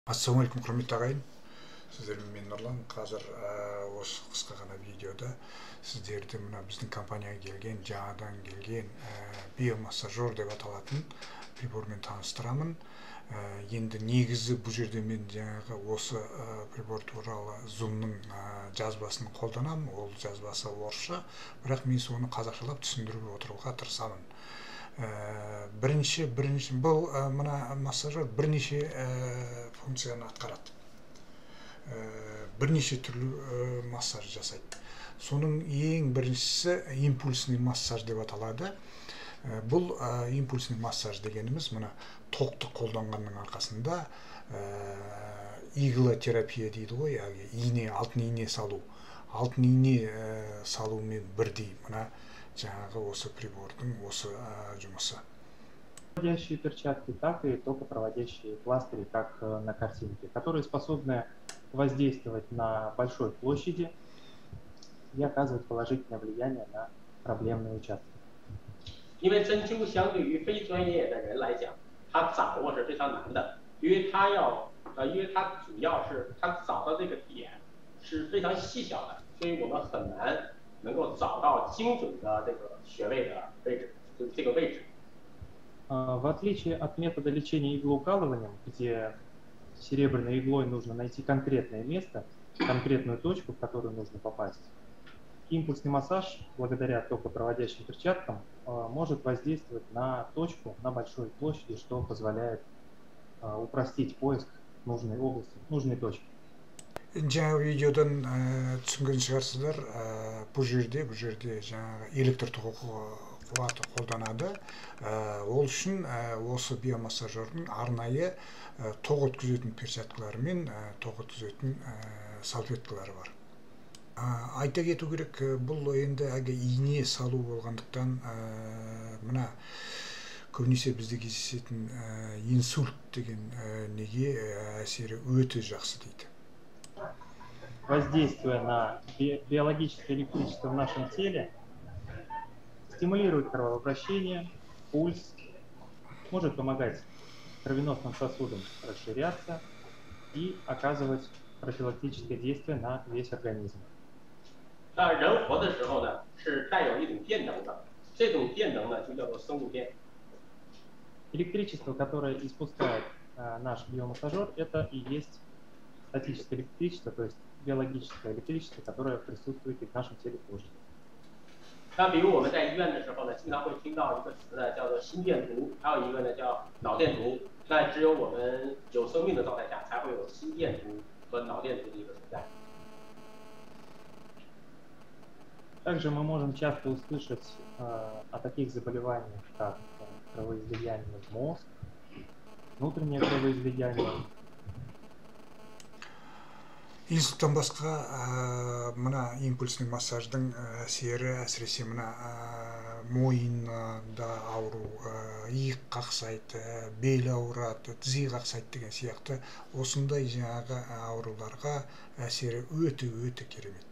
Ассалаумағалейкум, құрметті ағайын. Сіздермен мен Нұрлан. Қазір осы қысқа ғана видеода сіздерді мына біздің компанияға келген, жаңадан келген биомассажер деп аталатын прибормен таныстырамын. Енді негізі бұл жерде мен жаңағы осы прибор туралы Zoom-ның жазбасын қолданамын. Ол жазбасы орысша, бірақ мен соны қазақшалап түсіндіріп отыруға тырысамын. Бірінші бұл мына массажер бірнеше функцияны атқарады. Бірнеше түрлі массаж жасайды. Соның ең біріншісі импульсный массаж деп аталады. Бұл импульсный массаж дегеніміз мына тоқты қолданғанның арқасында иглотерапия дейді ғой, ине, алтын ине салу. Алтын ине салумен бірдей мына жаңағы осы прибордың осы жұмысы. Проводящие перчатки, так и токопроводящие пластыри, как на картинке, которые способны воздействовать на большой площади и оказывать положительное влияние на проблемные участки. 因为针灸相对于非专业的人来讲，他掌握是非常难的，因为他主要是他找到这个点是非常细小的，所以我们很难能够找到精准的这个穴位的位置，就是这个位置。 В отличие от метода лечения иглоукалыванием, где серебряной иглой нужно найти конкретное место, конкретную точку, в которую нужно попасть, импульсный массаж, благодаря токопроводящим перчаткам, может воздействовать на точку на большой площади, что позволяет упростить поиск нужной области, нужной точки. Жаңағы видеодан түсінген шығарсыздар, бұл жерде жаңағы электр қуаты қолданады. Ол үшін осы биомассажердің арнайы тоқ өткізетін перчаткалары мен тоқ өткізетін салфеткалары бар. Айта кету керек, бұл енді ине салу болғандықтан мына көбінесе бізде кездесетін инсульт деген неге әсері өте жақсы дейді. Воздействуя на биологическое электричество в нашем теле, стимулирует кровообращение, пульс, может помогать кровеносным сосудам расширяться и оказывать профилактическое действие на весь организм. 那人活的时候呢，是带有一种电能的，这种电能呢就叫做生物电。 Электричество, которое испускает наш биомассажер, это и есть статическое электричество, то есть биологическое электричество, которое присутствует и в нашем теле тоже. 那比如我们在医院的时候呢，经常会听到一个词呢，叫做心电图，还有一个呢叫脑电图。那只有我们有生命的状态下，才会有心电图和脑电图的一个存在。 Также мы можем часто услышать о таких заболеваниях, как кровоизлияние в мозг, внутреннее кровоизлияние. Инсульттан басқа мына импульсный массаждың әсері әсіресе мына мойында ауру, иық қақсайды, бел ауырады, тізе қақсайды деген сияқты осындай жаңағы ауруларға әсері өте керемет.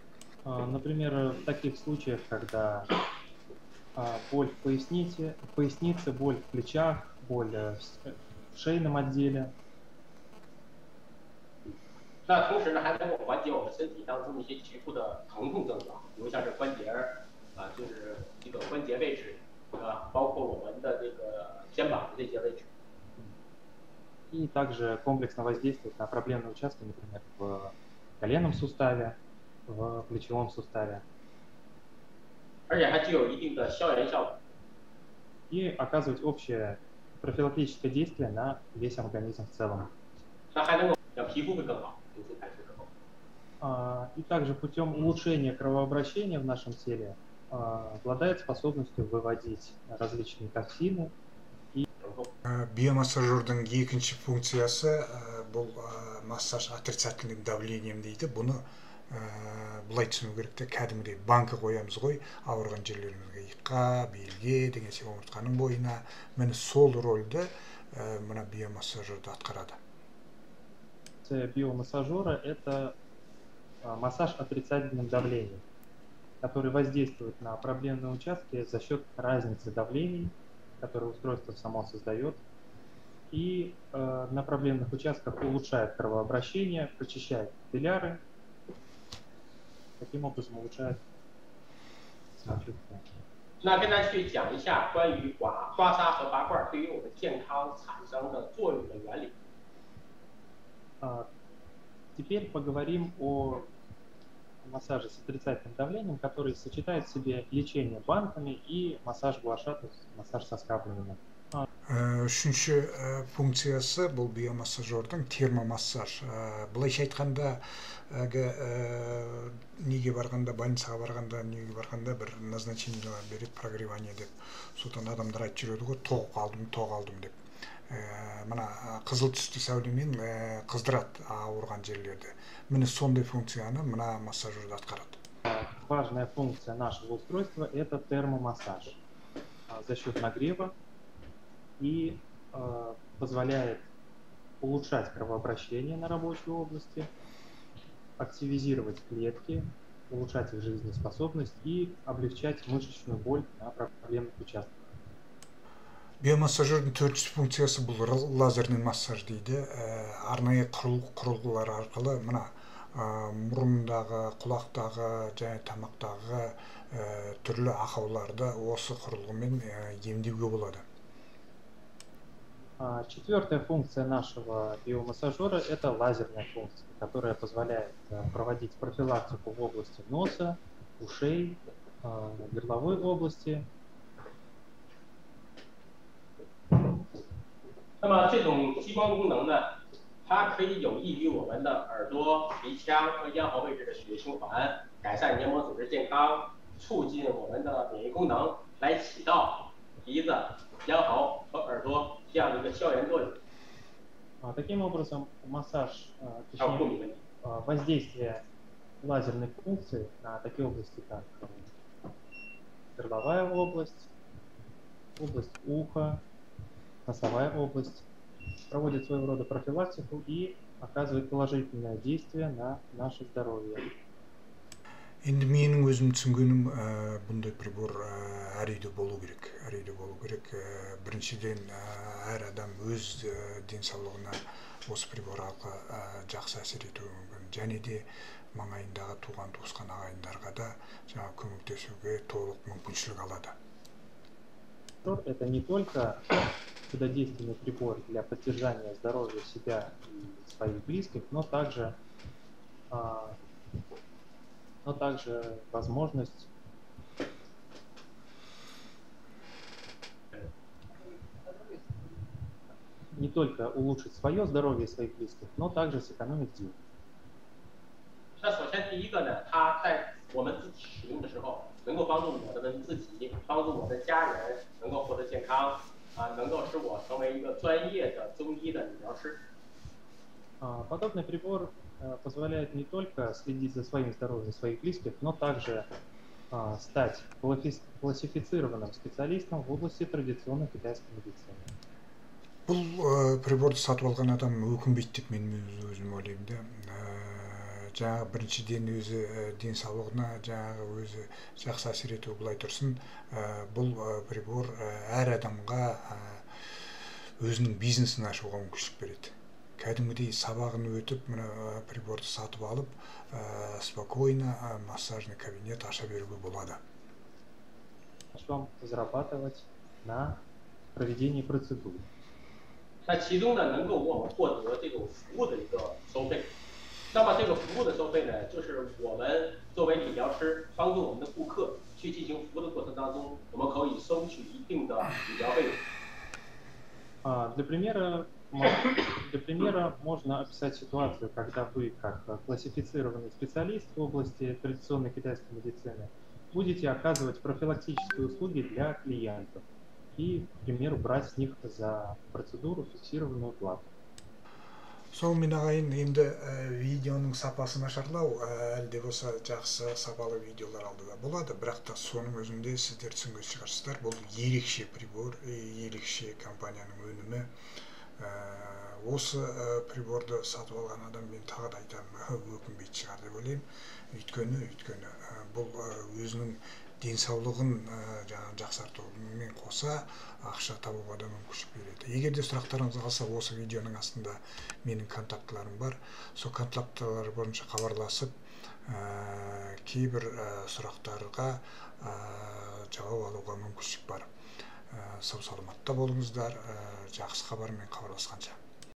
Например, в таких случаях, когда боль в пояснице, боль в плечах, боль в шейном отделе. 那同时呢，还能够缓解我们身体当中一些局部的疼痛症状，比如像是关节就是这个关节位置，包括我们的这个肩膀的这些位置。 И также комплексно воздействует на проблемные участки, например, в коленном суставе, в плечевом суставе. 而且还具有一定的消炎效果。 И оказывать общее профилактическое действие на весь организм в целом. 那还能够让皮肤会更好，皮肤开始更好。 И также путем улучшения кровообращения в нашем теле обладает способностью выводить различные токсины. Биомассажердің екінші функциясы бұл массаж отрицательным давлением дейді. Бұны бұлай түсіну керек те, кәдімгідей банка қоямыз ғой, ауырған жерлерімізге, иыққа, белге деген сияқты омыртқаның бойына. Міне сол рөлді мына биомассажерді атқарады. Биомассажера – это массаж отрицательным давлением, который воздействует на проблемные участки за счет разницы давлений, которые устройство само создает, и на проблемных участках улучшает кровообращение, прочищает капилляры, таким образом улучшает самочувствие. 那跟大家去讲一下关于刮痧和拔罐对于我们健康产生的作用的原理。Теперь поговорим о массаже с отрицательным давлением, который сочетает в себе лечение банками и массаж гуаша, то есть массаж со скапливанием. Үшінші функциясы бұл биомассажердің термомассаж. Былайша айтқанда, неге барғанда, больницаға барғанда, неге барғанда бір назначениялар береді, прогревание деп. Содан адамдар айтып жүреді ғой, тоқ алдым деп. Мына қызыл түсті сәулемен қыздырады ауырған жерлерді. Міне сондай функцияны мына массажер атқарады. Важная функция нашего устройства – это термомассаж за счет нагрева и позволяет улучшать кровообращение на рабочей области, активизировать клетки, улучшать их жизнеспособность и облегчать мышечную боль на проблемных участках. Биомассажердің төртінші функциясы бұл лазерный массаж дейді. Арнайы құрылғылар арқылы мына мұрындағы, құлақтағы, және тамақтағы түрлі ақауларды осы құрылғымен емдеуге болады. Четвертая функция нашего биомассажера – это лазерная функция, которая позволяет проводить профилактику в области носа, ушей, горловой области. 那么这种激光功能呢，它可以有益于我们的耳朵、鼻腔和咽喉位置的血液循环，改善黏膜组织健康，促进我们的免疫功能，来起到鼻子、咽喉和耳朵这样一个消炎作用。Таким образом, массаж, точнее, воздействие лазерной функции на такие области, как горловая область, область уха, носовая область, проводит своего рода профилактику и оказывает положительное действие на наше здоровье. Енді менің өзім түсінгенім, бұндай прибор әр үйде болу керек. Біріншіден, әр адам өз денсаулығына осы прибор арқылы жақсы әсер етуі мүмкін. Және де маңайындағы туған-туысқан ағайындарға да жаңа көмектесуге толық мүмкіншілік алады. Это не только чудодейственный прибор для поддержания здоровья себя и своих близких, но также возможность не только улучшить свое здоровье и своих близких, но также сэкономить деньги. 那首先第一个呢，它在我们自己使用的时候，能够帮助我们自己，帮助我的家人能够获得健康，能够使我成为一个专业的中医的理疗师。Подобный прибор позволяет не только следить за своим здоровьем своих близких, но также стать классифицированным специалистом в области традиционной китайской медицины. Бұл приборды сатып алған адам өкінбейді деп мен өзім ойлаймын да. Жаңағы біріншіден өзі денсаулығына, жаңағы өзі жақсы әсер етуі былай тұрсын. Бұл прибор әр адамға өзінің бизнесін ашуға мүмкіншілік береді. Кәдімгідей сабағын өтіп, мына приборды сатып алып, спокойно массажный кабинет аша беруге болады. Начнем зарабатывать на проведении процедур. 那其中呢，能够我们获得这种服务的一个收费。那么这个服务的收费呢，就是我们作为理疗师帮助我们的顾客去进行服务的过程当中，我们可以收取一定的理疗费用。 Для примера можно описать ситуацию, когда вы, как классифицированный специалист в области традиционной китайской медицины, будете оказывать профилактические услуги для клиентов и, к примеру, брать с них за процедуру фиксированную плату. Сонымен ағайын, енді видеоның сапасы нашарлау, әлде болса жақсы сапалы видеолар алдыда болады, бірақ та соның өзінде сіздер түсінген шығарсыздар, бұл ерекше прибор, ерекше компанияның өнімі. Осы приборды сатып алған адам мен тағы да айтамын, өкінбейтін шығар деп ойлаймын. Өйткені бұл өзінің денсаулығын жақсартумен қоса ақша табуға да мүмкіншілік береді. Егер де сұрақтарыңыз қалса, осы видеоның астында менің контактыларым бар. Сол контактылар бойынша хабарласып, кейбір сұрақтарға жауап алуға мүмкіншілік бар. Сау саламатта болыңыздар. Жақсы хабармен хабарласқанша.